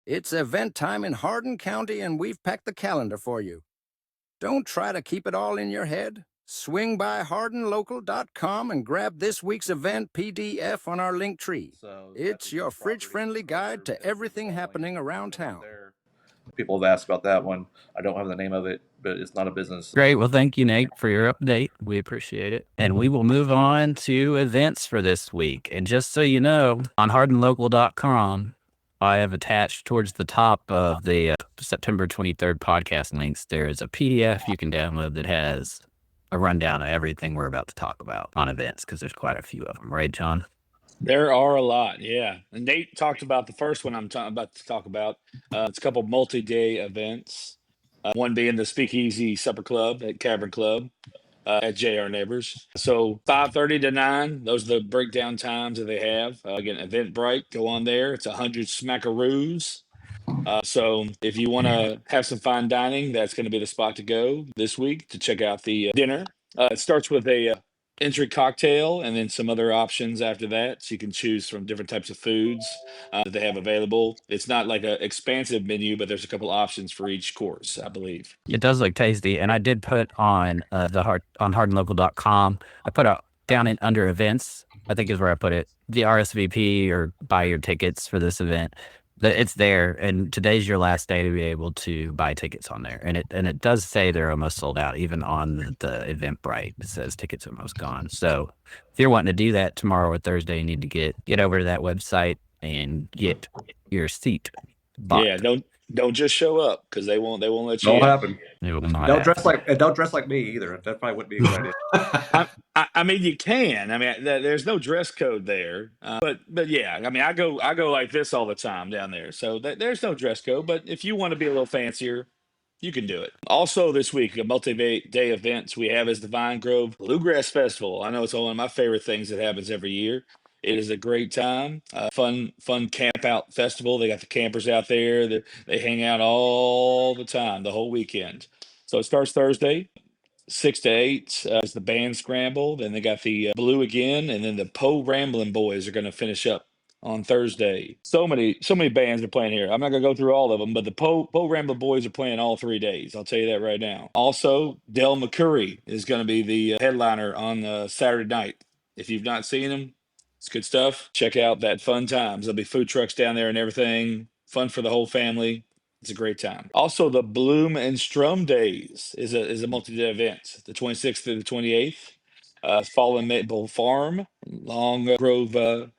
It's event time in Hardin County, and we've packed the calendar for you. Don't try to keep it all in your head. Swing by hardinlocal.com and grab this week's event PDF on our link tree. It's your fridge-friendly guide to everything happening around town. People have asked about that one. I don't have the name of it, but it's not a business. Great. Well, thank you, Nate, for your update. We appreciate it. And we will move on to events for this week. And just so you know, on hardinlocal.com, I have attached towards the top of the September 23rd podcast links, there is a PDF you can download that has a rundown of everything we're about to talk about on events, because there's quite a few of them. Right, John? There are a lot, yeah. And Nate talked about the first one I'm about to talk about. It's a couple multi-day events. One being the Speakeasy Supper Club at Cavern Club at JR Neighbors. So 5:30 to 9, those are the breakdown times that they have. Again, Eventbrite, go on there. It's 100 smackaroos. So if you want to have some fine dining, that's going to be the spot to go this week to check out the dinner. It starts with a entry cocktail and then some other options after that. So you can choose from different types of foods that they have available. It's not like an expansive menu, but there's a couple options for each course, I believe. It does look tasty. And I did put on on hardinlocal.com, I put out down in under events, I think is where I put it, the RSVP or buy your tickets for this event. It's there, and today's your last day to be able to buy tickets on there. And it does say they're almost sold out, even on the Eventbrite. It says tickets are almost gone. So if you're wanting to do that tomorrow or Thursday, you need to get over to that website and get your seat bought. Yeah, don't just show up, because they won't let you Don't in. happen. It will not Don't happen. dress like me either. That probably wouldn't be a good idea. I mean, you can. I mean, there's no dress code there, but yeah. I mean, I go like this all the time down there, so there's no dress code. But if you want to be a little fancier, you can do it. Also, this week, a multi-day events we have is the Grove Bluegrass Festival. I know it's one of my favorite things that happens every year. It is a great time, fun camp out festival. They got the campers out there. They hang out all the time, the whole weekend. So it starts Thursday, 6 to 8 is the band scramble. Then they got the Blue again, and then the Poe Ramblin' Boys are going to finish up on Thursday. So many bands are playing here. I'm not going to go through all of them, but the Poe Ramblin' Boys are playing all 3 days. I'll tell you that right now. Also, Del McCurry is going to be the headliner on Saturday night. If you've not seen him, it's good stuff. Check out that Fun Times. There'll be food trucks down there and everything. Fun for the whole family. It's a great time. Also, the Bloom and Strum Days is a multi-day event, the 26th through the 28th. Fallen Maple Farm, Long Grove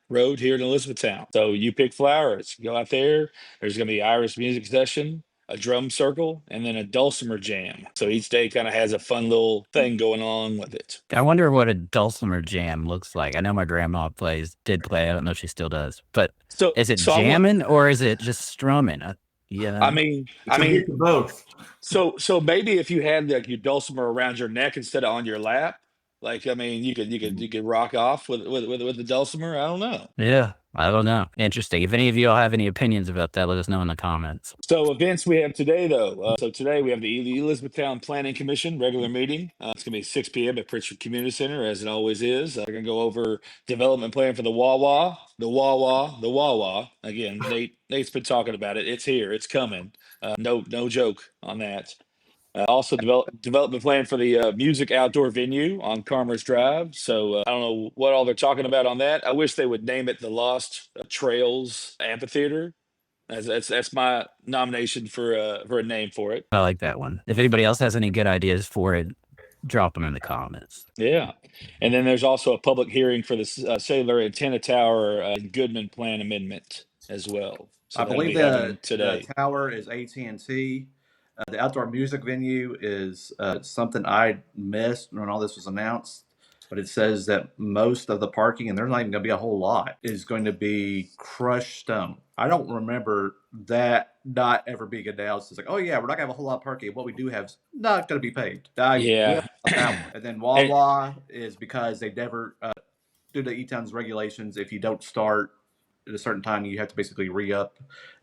Road here in Elizabethtown. So you pick flowers, go out there. There's going to be Irish music session, a drum circle, and then a dulcimer jam. So each day kind of has a fun little thing going on with it. I wonder what a dulcimer jam looks like. I know my grandma did play. I don't know if she still does. But So is it so I want, jamming or is it just strumming? Yeah. I mean, both. so maybe if you had like your dulcimer around your neck instead of on your lap, like I mean, you could rock off with the dulcimer. I don't know. Yeah. I don't know. Interesting. If any of you all have any opinions about that, let us know in the comments. So events we have today, though. So today we have the Elizabethtown Planning Commission regular meeting. It's going to be 6 p.m. at Pritchard Community Center, as it always is. We're going to go over development plan for the Wawa. Again, Nate's been talking about it. It's here. It's coming. No joke on that. Also, development plan for the music outdoor venue on Commerce Drive. So I don't know what all they're talking about on that. I wish they would name it the Lost Trails Amphitheater. That's my nomination for a name for it. I like that one. If anybody else has any good ideas for it, drop them in the comments. Yeah. And then there's also a public hearing for the cellular antenna tower and Goodman plan amendment as well. So I believe today. the tower is AT&T. The outdoor music venue is something I missed when all this was announced, but it says that most of the parking, and there's not even going to be a whole lot, is going to be crushed stone. I don't remember that not ever being announced. It's like, oh yeah, we're not going to have a whole lot of parking. What we do have is not going to be paved. Yeah. And then Wawa is because they never, due to E-Town's regulations, if you don't start at a certain time, you have to basically re-up,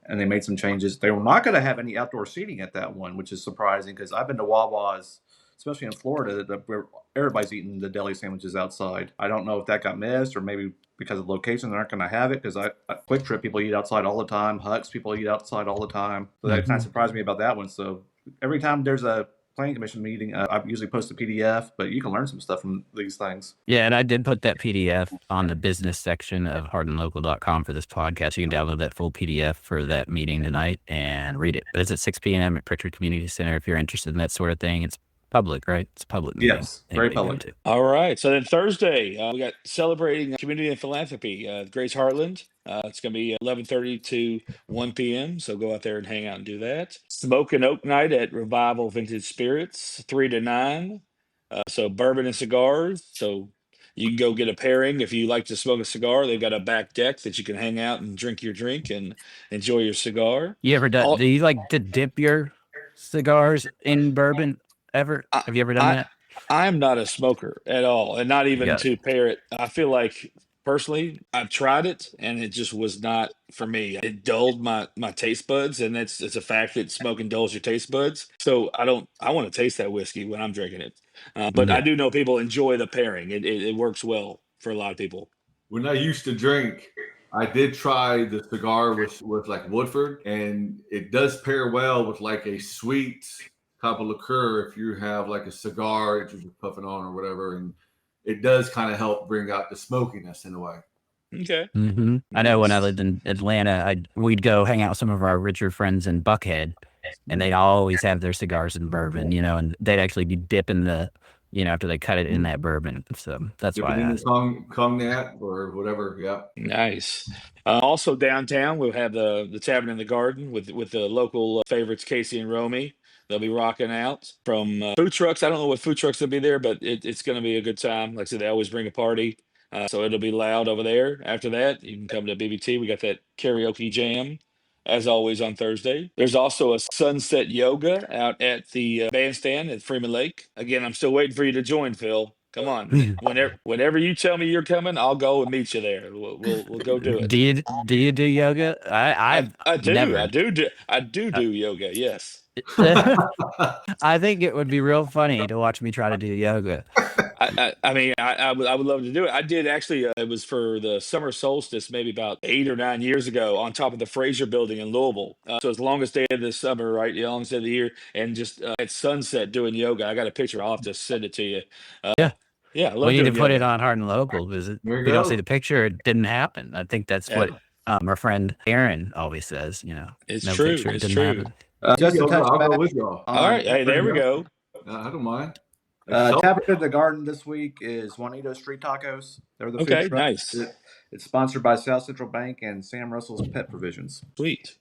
and they made some changes. They were not going to have any outdoor seating at that one, which is surprising because I've been to Wawa's especially in Florida, where everybody's eating the deli sandwiches outside. I don't know if that got missed or maybe because of location, they're not going to have it because Quick Trip people eat outside all the time. Huck's people eat outside all the time. So that kind of surprised me about that one. So every time there's a planning commission meeting, I usually post a PDF, but you can learn some stuff from these things. Yeah, and I did put that PDF on the business section of hardinlocal.com for this podcast. You can download that full PDF for that meeting tonight and read it. But it's at 6 p.m. at Pritchard Community Center. If you're interested in that sort of thing, it's public, right? It's a public meeting. Yes, very Anybody can public. go to. All right. So then Thursday, we got celebrating community and philanthropy, Grace Heartland. It's going to be 11:30 to 1 p.m. So go out there and hang out and do that. Smoke and Oak Night at Revival Vintage Spirits, 3 to 9. So bourbon and cigars. So you can go get a pairing if you like to smoke a cigar. They've got a back deck that you can hang out and drink your drink and enjoy your cigar. You ever done? All, Do you like to dip your cigars in bourbon ever? I, Have you ever done I that? I'm not a smoker at all, and not even Yeah. to pair it. I feel like personally, I've tried it, and it just was not for me. It dulled my taste buds, and it's a fact that smoking dulls your taste buds. So I don't. I want to taste that whiskey when I'm drinking it, but I Yeah. do know people enjoy the pairing. It works well for a lot of people. When I used to drink, I did try the cigar with like Woodford, and it does pair well with like a sweet type of liqueur if you have like a cigar that you're just puffing on or whatever, and it does kind of help bring out the smokiness in a way. Okay. I know when I Nice. lived in Atlanta, we'd go hang out with some of our richer friends in Buckhead, and they'd always have their cigars in bourbon, and they'd actually be dipping the, after they cut it in that bourbon. So that's Dip why it I in the cognac or whatever. Yeah. Nice. Also downtown, we'll have the Tavern in the Garden with the local favorites, Casey and Romy. They'll be rocking out from food trucks. I don't know what food trucks will be there, but it's going to be a good time. Like I said, they always bring a party, so it'll be loud over there. After that, you can come to BBT. We got that karaoke jam, as always on Thursday. There's also a sunset yoga out at the bandstand at Freeman Lake. Again, I'm still waiting for you to join, Phil. Come on. Whenever you tell me you're coming, I'll go and meet you there. We'll go do it. do you do yoga? I I've do. never. I do yoga. Yes. I think it would be real funny to watch me try to do yoga. I mean, I would love to do it. I did actually. It was for the summer solstice, maybe about 8 or 9 years ago, on top of the Fraser Building in Louisville. So it's the longest day of the summer, right? The longest day of the year, and just at sunset doing yoga. I got a picture. I'll have to send it to you. Yeah. Yeah, I love We need to doing put it yoga. on Hardin Local because if There you we don't see go. the picture, it didn't happen. I think that's Yeah, what our friend Aaron always says. it's No true. picture, it It's didn't true. happen. Just to Yoga, touch I'll go back with y'all. All right. Hey, there we go. I don't mind. Tavern in the Garden this week is Juanito Street Tacos. They're the food Okay, truck. nice. It's sponsored by South Central Bank and Sam Russell's Pet Provisions. Sweet.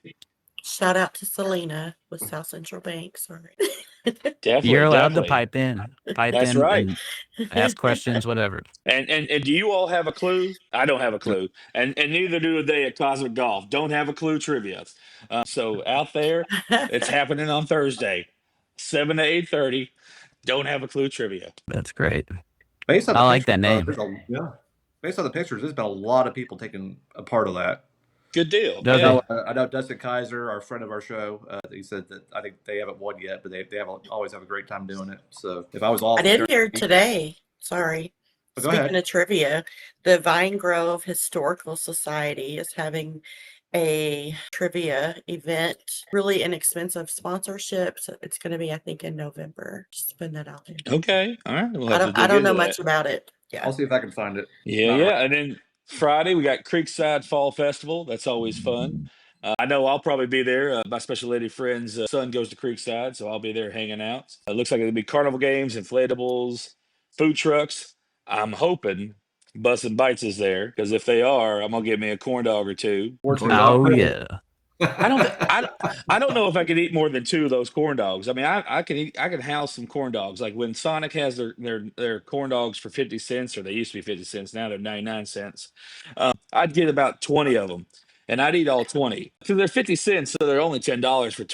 Shout out to Selena with South Central Bank. Sorry. Definitely. You're allowed to Definitely. pipe That's in right. and ask questions, whatever. And do you all have a clue? I don't have a clue, and neither do they at Cosmic Golf. Don't have a clue trivia. So out there, it's happening on Thursday, 7 to 8:30. Don't have a clue trivia. That's great. Based on the I like pictures, that name. based on the pictures, there's been a lot of people taking a part of that. Good deal. Does Yeah. it? I know Dustin Kaiser, our friend of our show, he said that I think they haven't won yet, but they always have a great time doing it. So if I was all I did hear today. Sorry. Oh, go Speaking ahead. of trivia, the Vine Grove Historical Society is having a trivia event, really inexpensive sponsorship. So it's going to be, I think, in November. Just putting that out there. Okay. All right. We'll I have to don't dig know into much that. about it. Yeah. I'll see if I can find it. Yeah, Not yeah. right. And then Friday we got Creekside Fall Festival. That's always fun. I know I'll probably be there. My special lady friend's son goes to Creekside, so I'll be there hanging out. It looks like it'll be carnival games, inflatables, food trucks. I'm hoping Bus and Bites is there because if they are, I'm gonna get me a corn dog or two. Oh yeah. I don't know if I could eat more than two of those corn dogs. I mean, I can house some corn dogs. Like when Sonic has their corn dogs for 50 cents, or they used to be 50 cents, now they're 99 cents. I'd get about 20 of them, and I'd eat all 20. So they're 50 cents, so they're only $10 for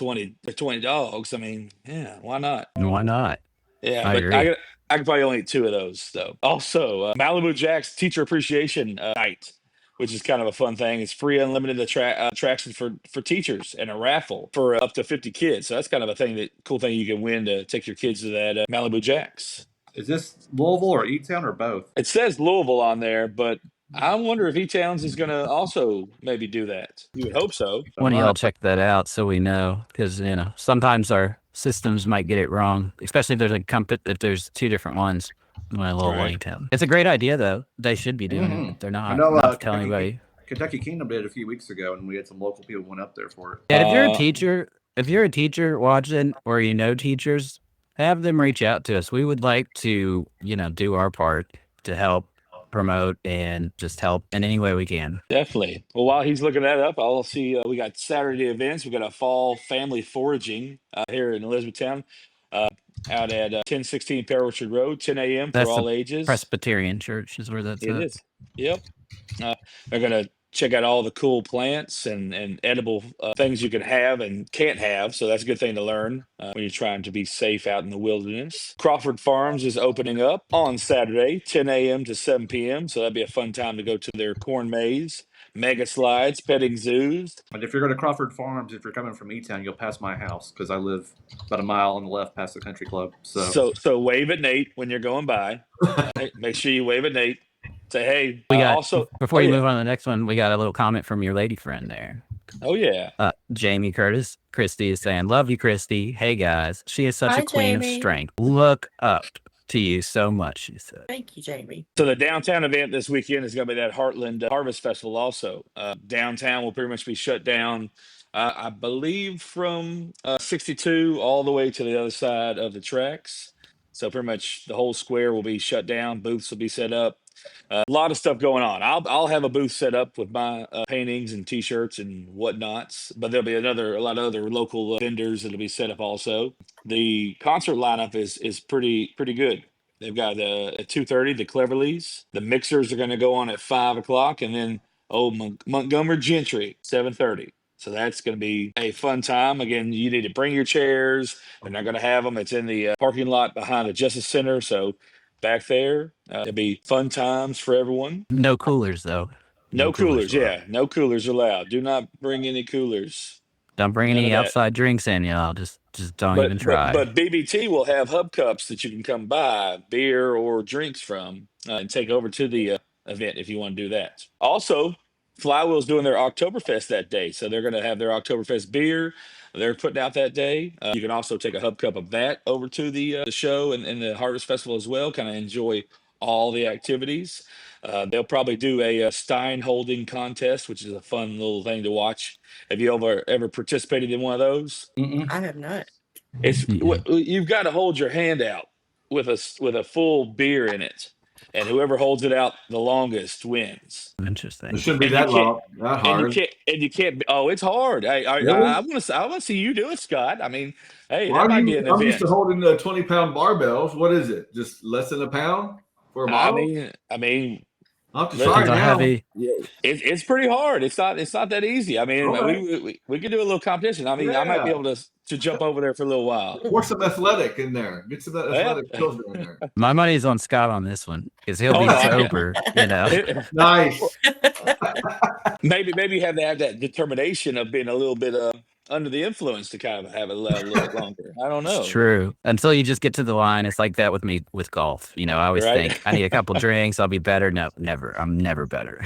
20 dogs. I mean, yeah, why not? Why not? Yeah, I but agree. I could probably only eat two of those though. Also, Malibu Jack's Teacher Appreciation Night. which is kind of a fun thing. It's free unlimited attraction for teachers and a raffle for up to 50 kids. So that's kind of a cool thing you can win to take your kids to that Malibu Jacks. Is this Louisville or E-Town or both? It says Louisville on there, but I wonder if E-Towns is going to also maybe do that. You would hope so. One of y'all check that out so we know, because sometimes our systems might get it wrong, especially if there's two different ones. My little Right. town. It's a great idea though. They should be doing it. They're not. I know, Not to tell anybody. Kentucky Kingdom did it a few weeks ago, and we had some local people went up there for it. And if you're a teacher watching, or teachers, have them reach out to us. We would like to, do our part to help promote and just help in any way we can. Definitely. Well, while he's looking that up, I'll see. We got Saturday events. We got a fall family foraging here in Elizabethtown, out at 1016 Pear Orchard Road, 10 a.m. for all ages. Presbyterian Church is where that's at. It is. Yep. They're gonna check out all the cool plants and edible things you can have and can't have. So that's a good thing to learn when you're trying to be safe out in the wilderness. Crawford Farms is opening up on Saturday, 10 a.m. to 7 p.m. So that'd be a fun time to go to their corn maze, mega slides, petting zoos. And if you're going to Crawford Farms, if you're coming from E-Town, you'll pass my house because I live about a mile on the left past the country club. So wave at Nate when you're going by. Make sure you wave at Nate. Say, hey, before you move on to the next one, we got a little comment from your lady friend there. Oh, yeah. Jamie Christy is saying, love you, Christy. Hey, guys. She is such a queen of Jamie. strength. Look up to you so much, she said. Thank you, Jamie. So the downtown event this weekend is going to be that Heartland Harvest Festival also. Downtown will pretty much be shut down, I believe, from 62 all the way to the other side of the tracks. So pretty much the whole square will be shut down. Booths will be set up. A lot of stuff going on. I'll have a booth set up with my paintings and T-shirts and whatnots, but there'll be a lot of other local vendors that'll be set up also. The concert lineup is pretty good. They've got at 2:30 the Cleverleys. The Mixers are going to go on at 5 o'clock, and then Montgomery Gentry 7:30. So that's going to be a fun time. Again, you need to bring your chairs. They're not going to have them. It's in the parking lot behind the Justice Center. So back there, it'll be fun times for everyone. No coolers though. No coolers. Yeah, no coolers allowed. Do not bring any coolers. Don't bring any outside drinks in, y'all. Just don't even try. But BBT will have hub cups that you can come buy beer or drinks from and take over to the event if you want to do that. Also, Flywheel's doing their Oktoberfest that day, so they're going to have their Oktoberfest beer. They're putting out that day. You can also take a hub cup of that over to the show and the Harvest Festival as well. Kind of enjoy all the activities. They'll probably do a Stein holding contest, which is a fun little thing to watch. Have you ever participated in one of those? I have not. You've got to hold your hand out with a full beer in it, and whoever holds it out the longest wins. Interesting. It shouldn't be that long, that hard. And you can't. Oh, it's hard. I want to see you do it, Scott. I mean, hey, that might be an event. I'm used to holding the 20-pound barbells. What is it? Just less than a pound for a model? I mean, I'll have to try it now. Heavy. It's pretty hard. It's not that easy. I mean, we could do a little competition. I mean, I might be able to jump over there for a little while. Pour some athletic in there. Get some athletic pills in there. My money's on Scott on this one because he'll be sober. Nice. Maybe have to have that determination of being a little bit under the influence to kind of have it a little bit longer. I don't know. It's true. Until you just get to the line, it's like that with me with golf. I always think I need a couple drinks, I'll be better. No, never. I'm never better.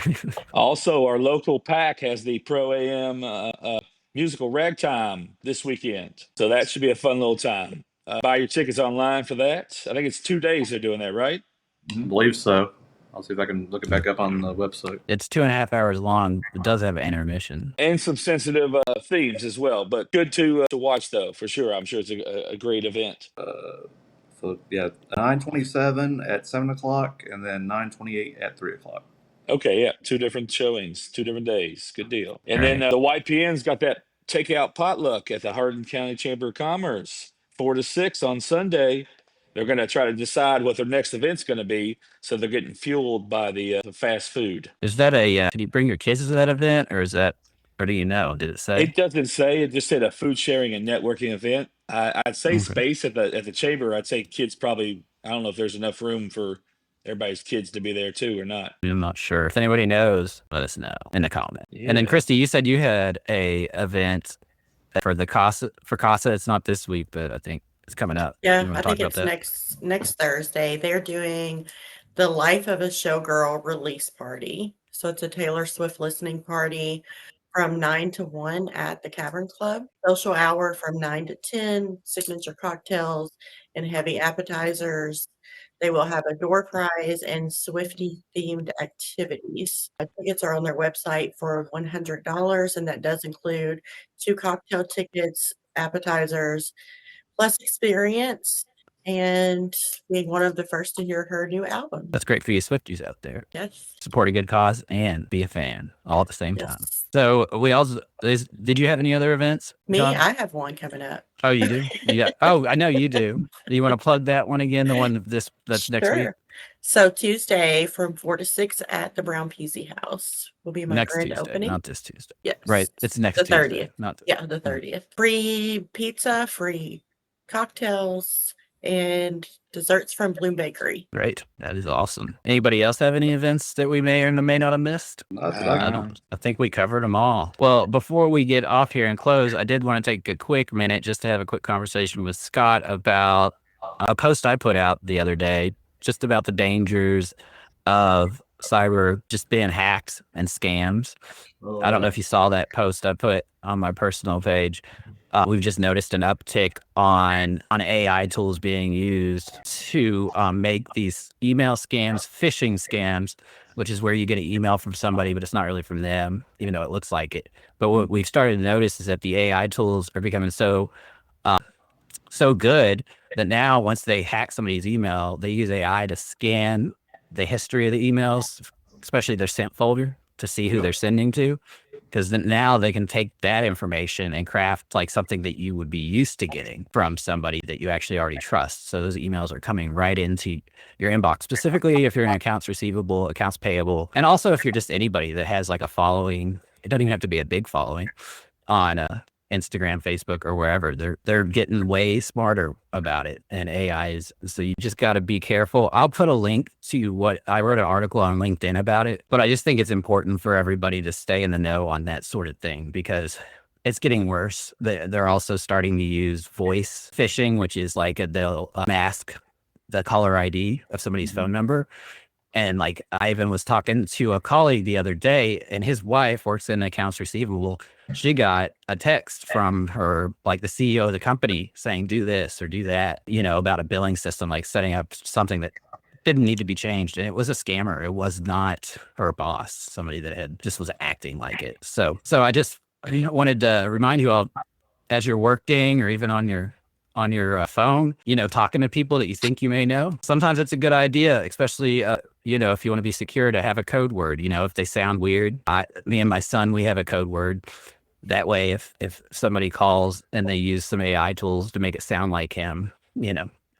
Also, our local pack has the Pro AM musical ragtime this weekend, so that should be a fun little time. Buy your tickets online for that. I think it's 2 days they're doing that, right? I believe so. I'll see if I can look it back up on the website. It's 2.5 hours long. It does have an intermission. And some sensitive themes as well. But good to watch, though, for sure. I'm sure it's a great event. So, yeah, 9:27 at 7 o'clock and then 9:28 at 3 o'clock. Okay, yeah. 2 different showings, 2 different days. Good deal. And then the YPN's got that takeout potluck at the Hardin County Chamber of Commerce, 4 to 6 on Sunday. They're going to try to decide what their next event's going to be, so they're getting fueled by the fast food. Is that did you bring your kids to that event, or do you know? Did it say? It doesn't say. It just said a food sharing and networking event. I'd say space at the chamber. I'd say kids probably. I don't know if there's enough room for everybody's kids to be there too or not. I'm not sure. If anybody knows, let us know in the comment. And then Yeah. Christy, you said you had a event for the Casa. For Casa, it's not this week, but I think it's coming up. You Yeah, want I to talk think about it's that? next Thursday. They're doing the Life of a Showgirl release party. So it's a Taylor Swift listening party from 9 to 1 at the Cavern Club. Social hour from 9 to 10, signature cocktails and heavy appetizers. They will have a door prize and Swiftie themed activities. Tickets are on their website for $100, and that does include 2 cocktail tickets, appetizers, plus experience, and being one of the first to hear her new album. That's great for you Swifties out there. Yes. Support a good cause and be a fan all at the same time. Yes. So we also did you have any other events? Me, John? I have one coming up. Oh, you do? Yeah. Oh, I know you do. Do you want to plug that one again? The one that's next week? Sure. So Tuesday from 4 to 6 at the Brown Peasy House will be my Next grand Tuesday, opening. not this Tuesday. Yes. Right. It's next The Tuesday. 30th. Not this. Yeah, the 30th. Free pizza, free cocktails, and desserts from Bloom Bakery. Great. That is awesome. Anybody else have any events that we may or may not have missed? I think we covered them all. Well, before we get off here and close, I did want to take a quick minute just to have a quick conversation with Scott about a post I put out the other day, just about the dangers of cyber just being hacked and scams. I don't know if you saw that post I put on my personal page. We've just noticed an uptick on AI tools being used to make these email scams, phishing scams, which is where you get an email from somebody, but it's not really from them, even though it looks like it. But what we've started to notice is that the AI tools are becoming so good that now once they hack somebody's email, they use AI to scan the history of the emails, especially their sent folder, to see who they're sending to. Because now they can take that information and craft like something that you would be used to getting from somebody that you actually already trust. So those emails are coming right into your inbox, specifically if you're in accounts receivable, accounts payable, and also if you're just anybody that has like a following. It doesn't even have to be a big following on Instagram, Facebook, or wherever. They're getting way smarter about it, and AI is. So you just got to be careful. I'll put a link to what I wrote an article on LinkedIn about it, but I just think it's important for everybody to stay in the know on that sort of thing because it's getting worse. They're also starting to use voice phishing, which is like they'll mask the caller ID of somebody's phone number. And like I even was talking to a colleague the other day, and his wife works in accounts receivable. She got a text from her, like the CEO of the company saying, do this or do that, about a billing system, like setting up something that didn't need to be changed. And it was a scammer. It was not her boss, somebody that had just was acting like it. So I just wanted to remind you all, as you're working or even on your phone, talking to people that you think you may know. Sometimes it's a good idea, especially, if you want to be secure, to have a code word, if they sound weird. Me and my son, we have a code word. That way, if somebody calls and they use some AI tools to make it sound like him,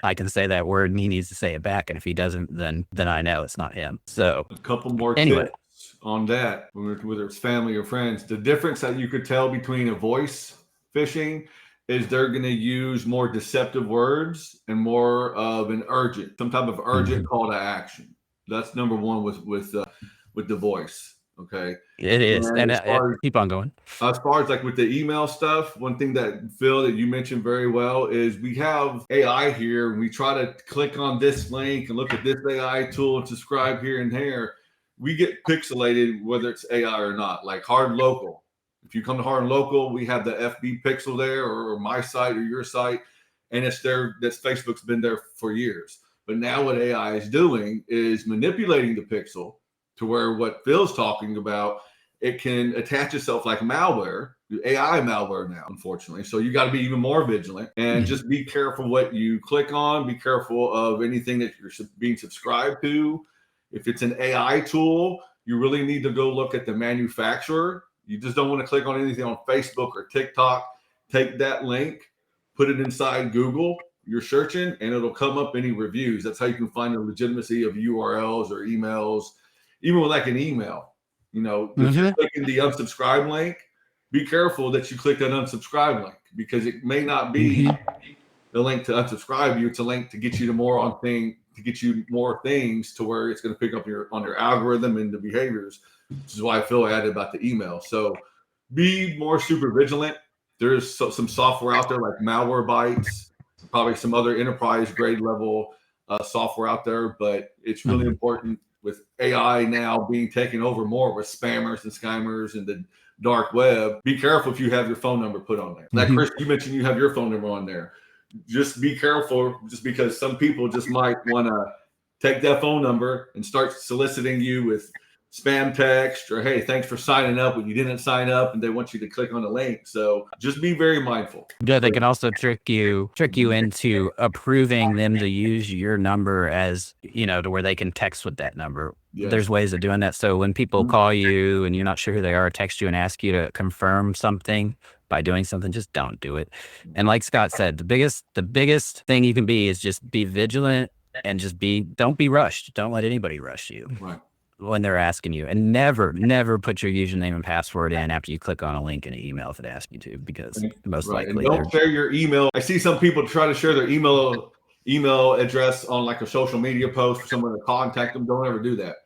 I can say that word and he needs to say it back. And if he doesn't, then I know it's not him. So a couple more anyway. tips on that, whether it's family or friends. The difference that you could tell between a voice phishing is they're going to use more deceptive words and more of some type of urgent call to action. That's number one with the voice. Okay, it is, and keep on going. As far as like with the email stuff, one thing that Phil that you mentioned very well is we have AI here, and we try to click on this link and look at this AI tool and subscribe here and there. We get pixelated whether it's AI or not. Like Hardin Local. If you come to Hardin Local, we have the FB pixel there, or my site or your site, and it's there. That's Facebook's been there for years. But now what AI is doing is manipulating the pixel to where what Phil's talking about, it can attach itself like malware, AI malware now, unfortunately. So you got to be even more vigilant and just be careful what you click on. Be careful of anything that you're being subscribed to. If it's an AI tool, you really need to go look at the manufacturer. You just don't want to click on anything on Facebook or TikTok. Take that link, put it inside Google. You're searching, and it'll come up any reviews. That's how you can find the legitimacy of URLs or emails. Even with like an email, if you're clicking the unsubscribe link, be careful that you click that unsubscribe link because it may not be the link to unsubscribe you. It's a link to get you to more on to get you more things to where it's going to pick up on your algorithm and the behaviors, which is why Phil added about the email. So be more super vigilant. There's some software out there like Malwarebytes, probably some other enterprise grade level software out there, but it's really important with AI now being taken over more with spammers and scammers and the dark web. Be careful if you have your phone number put on there. Like Chris, you mentioned you have your phone number on there. Just be careful, just because some people just might want to take that phone number and start soliciting you with spam text or, hey, thanks for signing up when you didn't sign up, and they want you to click on the link. So just be very mindful. Yeah, they can also trick you into approving them to use your number as, to where they can text with that number. Yes. There's ways of doing that. So when people call you and you're not sure who they are, text you and ask you to confirm something by doing something, just don't do it. And like Scott said, the biggest thing you can be is just be vigilant and don't be rushed. Don't let anybody rush you. Right. When they're asking you, and never put your username and password in after you click on a link in an email if it asks you to, because most likely and don't share your email. I see some people try to share their email address on like a social media post for someone to contact them. Don't ever do that,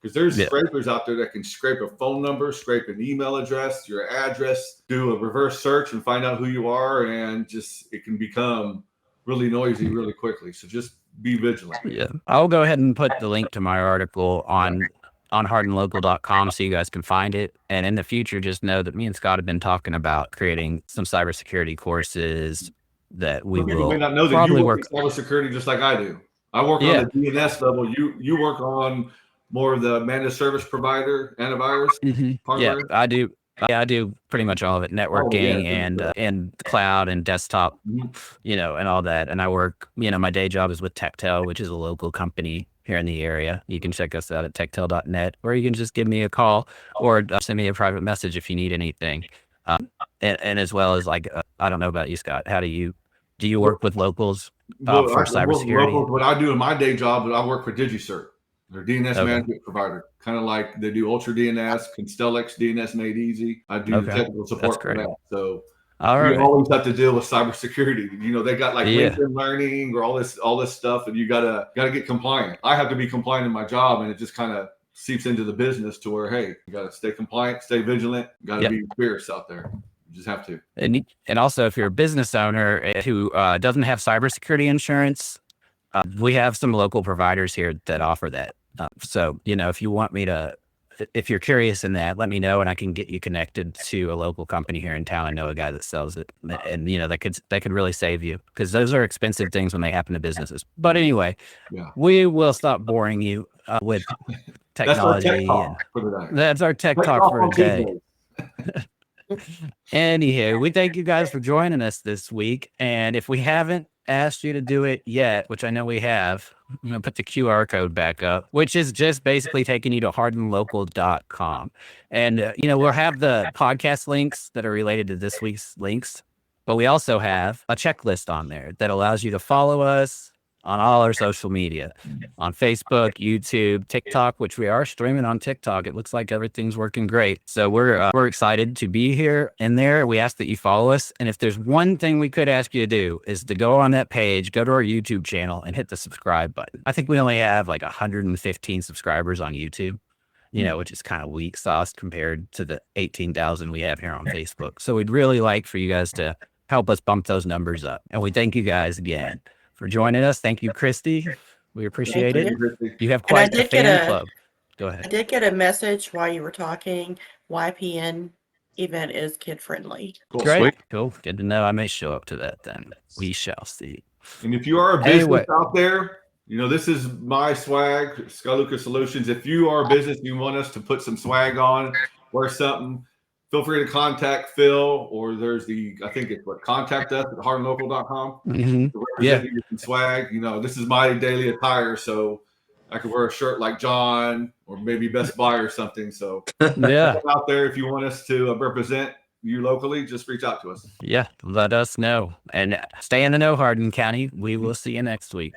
because there's scrapers out there that can scrape a phone number, scrape an email address, your address, do a reverse search and find out who you are, and it can become really noisy really quickly. So just be vigilant. Yeah, I'll go ahead and put the link to my article on hardinlocal.com so you guys can find it. And in the future, just know that me and Scott have been talking about creating some cybersecurity courses that we will may not know that probably you work in cybersecurity just like I do. I work on the DNS level. You work on more of the managed service provider antivirus hardware. Yeah, I do. I do pretty much all of it, networking and cloud and desktop, and all that. And I work, my day job is with Techtel, which is a local company here in the area. You can check us out at techtel.net, or you can just give me a call or send me a private message if you need anything. And as well as I don't know about you, Scott. How do you work with locals for cybersecurity? What I do in my day job is I work for DigiCert. They're DNS management provider, kind of like they do Ultra DNS, Constellix DNS Made Easy. I do the technical support for that. So you always have to deal with cybersecurity. They got like LinkedIn Learning or all this stuff, and you gotta get compliant. I have to be compliant in my job, and it just kind of seeps into the business to where, hey, you gotta stay compliant, stay vigilant, gotta be fierce out there. You just have to. And also, if you're a business owner who doesn't have cybersecurity insurance, we have some local providers here that offer that. So, if you want me to, if you're curious in that, let me know, and I can get you connected to a local company here in town. I know a guy that sells it, and that could really save you, because those are expensive things when they happen to businesses. But anyway, we will stop boring you with technology. That's our tech talk for today. Anywho, we thank you guys for joining us this week. And if we haven't asked you to do it yet, which I know we have, I'm going to put the QR code back up, which is just basically taking you to hardinlocal.com. And, we'll have the podcast links that are related to this week's links, but we also have a checklist on there that allows you to follow us on all our social media, on Facebook, YouTube, TikTok, which we are streaming on TikTok. It looks like everything's working great. So we're excited to be here and there. We ask that you follow us. And if there's one thing we could ask you to do, is to go on that page, go to our YouTube channel and hit the subscribe button. I think we only have like 115 subscribers on YouTube, which is kind of weak sauce compared to the 18,000 we have here on Facebook. So we'd really like for you guys to help us bump those numbers up. And we thank you guys again for joining us. Thank you, Christy. We appreciate it. You have quite a fan club. Go ahead. I did get a message while you were talking. YPN event is kid friendly. Cool. Great. Sweet. Cool. Good to know. I may show up to that then. We shall see. And if you are a business out there, this is my swag, Scott Lucas Solutions. If you are a business, you want us to put some swag on, wear something, feel free to contact Phil, or there's contact us at hardinlocal.com. You some swag. This is my daily attire, so I could wear a shirt like John or maybe Best Buy or something. So out there, if you want us to represent you locally, just reach out to us. Yeah, let us know. And stay in the know, Hardin County. We will see you next week.